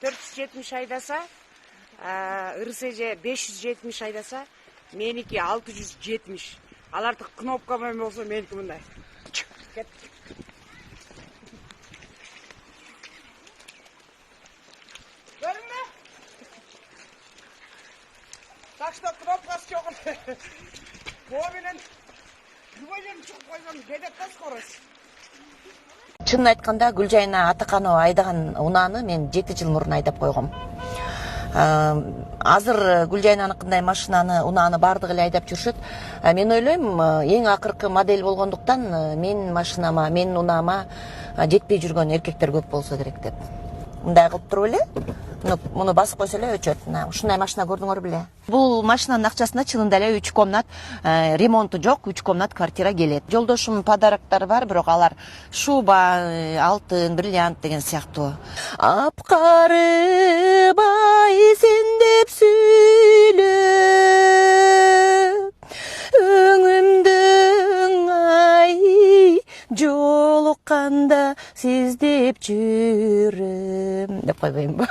470 айдаса, ырсеже 570 айдаса, меники 670. Аларды кнопка менен болсо, меники мындай. Көрүнбү? Так что кнопкасы жок. Боо менен любой жерин чыгып койгон кедеп да скорость. Чынын айтканда Гүлжайна Атаканова айдаган унааны мен 7 жыл мурун айдап койгом. Азыр Гүлжайнаныкындай машинаны, унааны бардыгы эле айдап жүрүшөт. Мен ойлойм, эң акыркы модель болгондуктан менин машинама, менин унаама жетпей жүргөн эркектер көп болсо керек деп. Мындай кылып туруп эле, муну басып койсо эле өчөт. Ушундай машина көрдүңөр беле? Бул машинанын акчасына чынында эле 3 комнат, ремонту жок, 3 комнат квартира келет. Жолдошумдун подароктору бар, бирок алар шуба, алтын, бриллиант деген сыяктуу. Апкары бай сен деп сүйлөп, өңүмдүң ай жолукканда сиз деп жүрөм деп койбоймбу?